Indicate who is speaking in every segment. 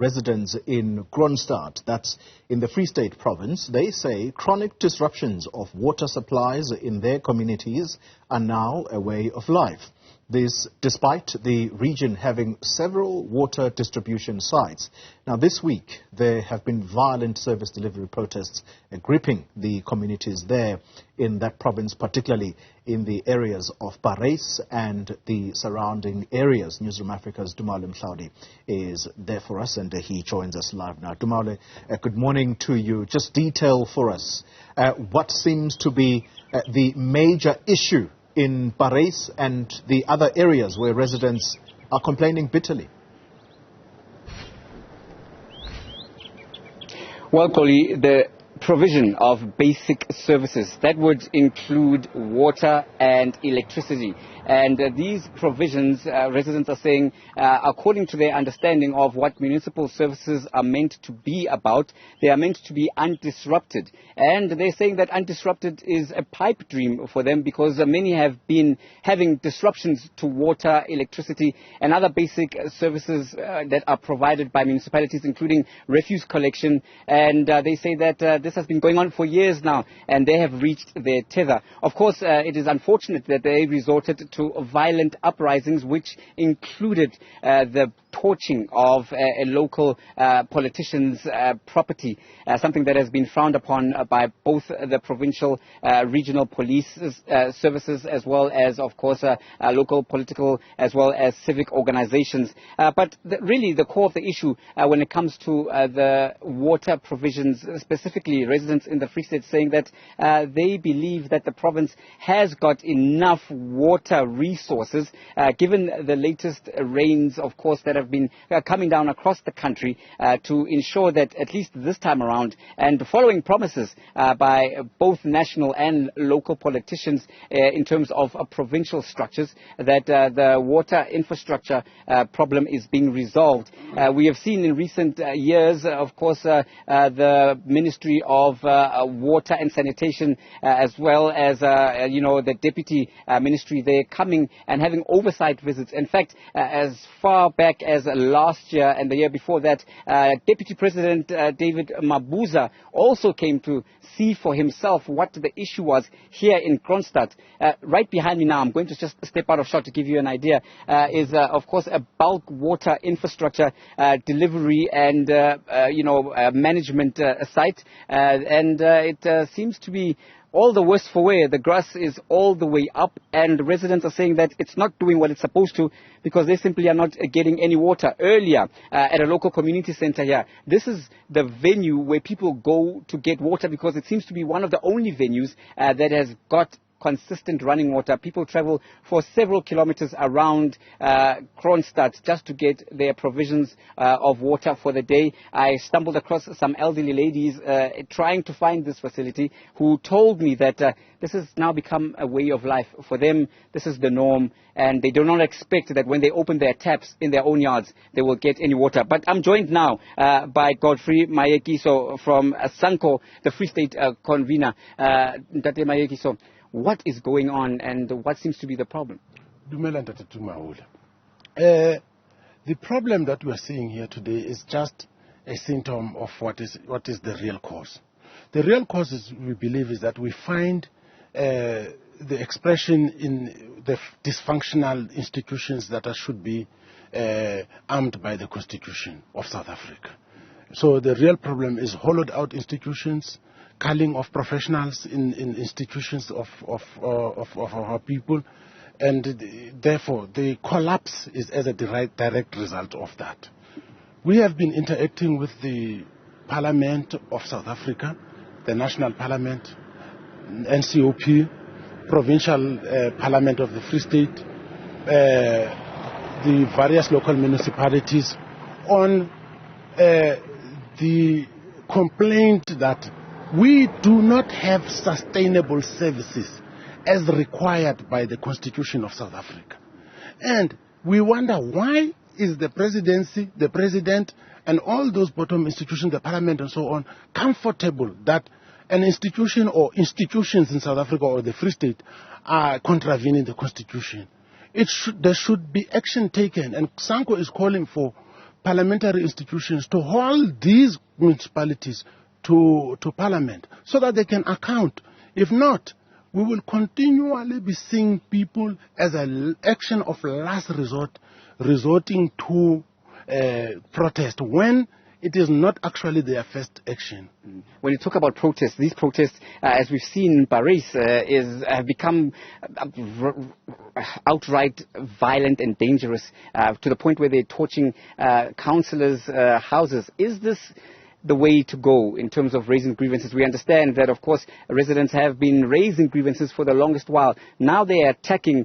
Speaker 1: Residents in Kroonstad, that's in the Free State province, they say chronic disruptions of water supplies in their communities are now a way of life. This despite the region having several water distribution sites. Now this week there have been violent service delivery protests gripping the communities there in that province, particularly in the areas of Parys and the surrounding areas. Newzroom Afrika's Mohlaoli is there for us and he joins us live now. Tumaole, good morning to you. Just detail for us what seems to be the major issue in Parys and the other areas where residents are complaining bitterly.
Speaker 2: Well, Koli, the provision of basic services, that would include water and electricity. And these provisions, residents are saying, according to their understanding of what municipal services are meant to be about, they are meant to be undisrupted. And they're saying that undisrupted is a pipe dream for them because many have been having disruptions to water, electricity and other basic services that are provided by municipalities, including refuse collection. And they say that this has been going on for years now and they have reached their tether. Of course, it is unfortunate that they resorted to violent uprisings, which included the torching of a local politician's property, something that has been frowned upon by both the provincial, regional police services, as well as, of course, local political as well as civic organizations. But really the core of the issue when it comes to the water provisions, specifically residents in the Free State saying that they believe that the province has got enough water resources, given the latest rains, of course, that have been coming down across the country, to ensure that at least this time around, and following promises by both national and local politicians in terms of provincial structures, that the water infrastructure problem is being resolved. We have seen in recent years, of course, the Ministry of Water and Sanitation, as well as the Deputy Ministry there, coming and having oversight visits. In fact, as far back as last year and the year before that, Deputy President David Mabuza also came to see for himself what the issue was here in Kroonstad. Right behind me now, I'm going to just step out of shot to give you an idea, is of course a bulk water infrastructure delivery and management site, and it seems to be all the worse for wear. The grass is all the way up and residents are saying that it's not doing what it's supposed to because they simply are not getting any water. Earlier at a local community center here, this is the venue where people go to get water because it seems to be one of the only venues that has got consistent running water. People travel for several kilometers around Kroonstad just to get their provisions of water for the day. I stumbled across some elderly ladies trying to find this facility who told me that this has now become a way of life for them. This is the norm and they do not expect that when they open their taps in their own yards they will get any water. But I'm joined now by Godfrey Mayekiso from Sanco, the Free State convener. Ntate Mayekiso, what is going on and what seems to be the problem?
Speaker 3: The problem that we are seeing here today is just a symptom of what is the real cause. The real cause, we believe, is that we find the expression in the dysfunctional institutions that should be armed by the Constitution of South Africa. So the real problem is hollowed out institutions, culling of professionals in institutions of our people, and therefore the collapse is as a direct result of that. We have been interacting with the Parliament of South Africa, the National Parliament, NCOP, Provincial Parliament of the Free State, the various local municipalities on the complaint that we do not have sustainable services as required by the Constitution of South Africa. And we wonder why is the presidency, the president, and all those bottom institutions, the parliament and so on, comfortable that an institution or institutions in South Africa or the Free State are contravening the Constitution. There should be action taken, and Sanco is calling for parliamentary institutions to hold these municipalities to Parliament so that they can account. If not, we will continually be seeing people as an action of last resort, resorting to protest when it is not actually their first action.
Speaker 2: When you talk about protests, these protests, as we've seen in Parys, have become outright violent and dangerous to the point where they're torching councillors' houses. Is this the way to go in terms of raising grievances? We understand that, of course, residents have been raising grievances for the longest while. Now they are attacking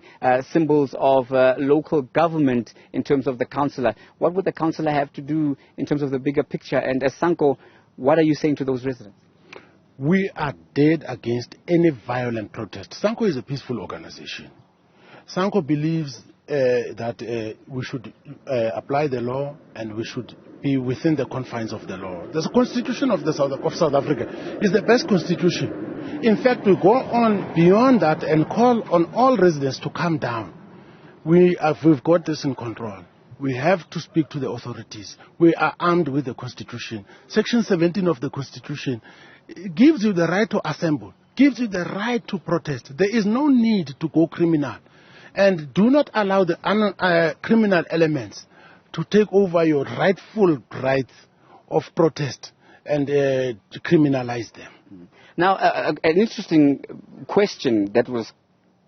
Speaker 2: symbols of local government in terms of the councillor. What would the councillor have to do in terms of the bigger picture? And as Sanco, what are you saying to those residents?
Speaker 3: We are dead against any violent protest. Sanco is a peaceful organization. Sanco believes that we should apply the law and we should be within the confines of the law. The Constitution of South Africa is the best constitution. In fact, we go on beyond that and call on all residents to calm down. We've got this in control. We have to speak to the authorities. We are armed with the Constitution. Section 17 of the Constitution gives you the right to assemble, gives you the right to protest. There is no need to go criminal. And do not allow the criminal elements to take over your rightful rights of protest and to criminalize them.
Speaker 2: Now, an interesting question that was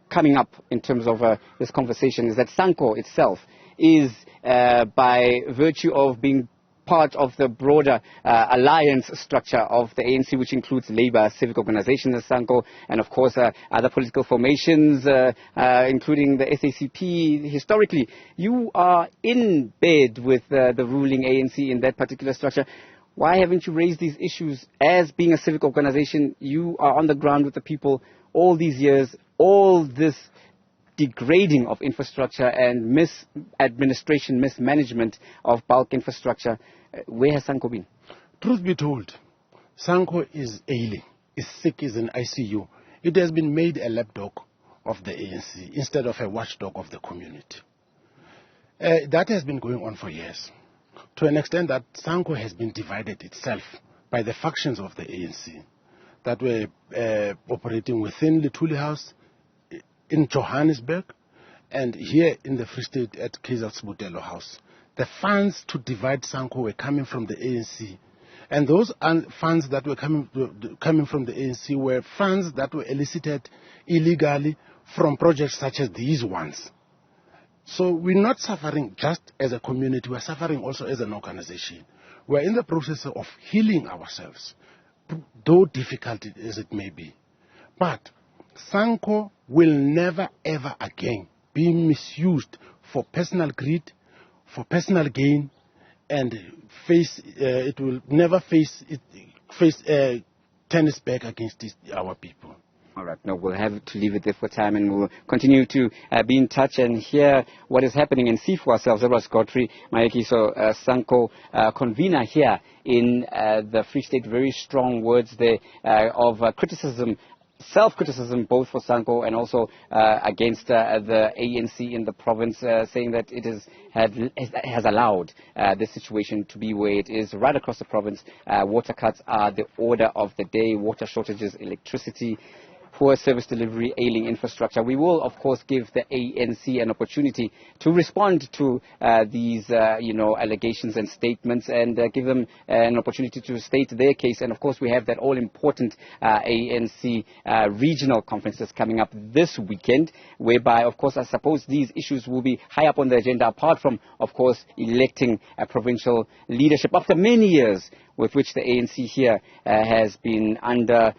Speaker 2: coming up in terms of this conversation is that Sanco itself is, by virtue of being part of the broader alliance structure of the ANC, which includes Labour, civic organizations, Sanco, and of course other political formations, including the SACP. Historically, you are in bed with the ruling ANC in that particular structure. Why haven't you raised these issues as being a civic organization? You are on the ground with the people all these years, all this degrading of infrastructure and misadministration, mismanagement of bulk infrastructure. Where has Sanco been?
Speaker 3: Truth be told, Sanco is ailing, is sick, is in ICU. It has been made a lapdog of the ANC instead of a watchdog of the community. That has been going on for years, to an extent that Sanco has been divided itself by the factions of the ANC that were operating within the Thuli House, in Johannesburg, and here in the Free State at Kaizersbutelo House. The funds to divide Sanco were coming from the ANC. And those funds that were coming from the ANC were funds that were elicited illegally from projects such as these ones. So we're not suffering just as a community, we're suffering also as an organization. We're in the process of healing ourselves, though difficult as it may be. But Sanco will never ever again be misused for personal greed, for personal gain, and it will never turn its back against our people.
Speaker 2: All right, no, we'll have to leave it there for time, and we'll continue to be in touch and hear what is happening and see for ourselves. That was Godfrey Mayekiso, Sanco convener here in the Free State. Very strong words there of criticism, self-criticism, both for Sanco and also against the ANC in the province, saying that it has allowed this situation to be where it is right across the province. Water cuts are the order of the day, water shortages, electricity, poor service delivery, ailing infrastructure. We will, of course, give the ANC an opportunity to respond to these, allegations and statements, and give them an opportunity to state their case. And, of course, we have that all-important ANC regional conferences coming up this weekend, whereby, of course, I suppose these issues will be high up on the agenda, apart from, of course, electing a provincial leadership after many years with which the ANC here has been under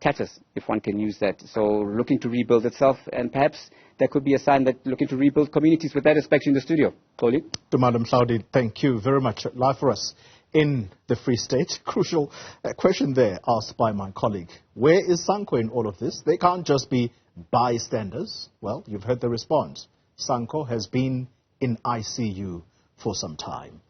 Speaker 2: tatters, if one can use that. So looking to rebuild itself, and perhaps there could be a sign that looking to rebuild communities. With that aspect in the studio. Kholi?
Speaker 1: Tumaole Mohlaoli, thank you very much. Live for us in the Free State. Crucial question there asked by my colleague. Where is Sanco in all of this? They can't just be bystanders. Well, you've heard the response. Sanco has been in ICU for some time.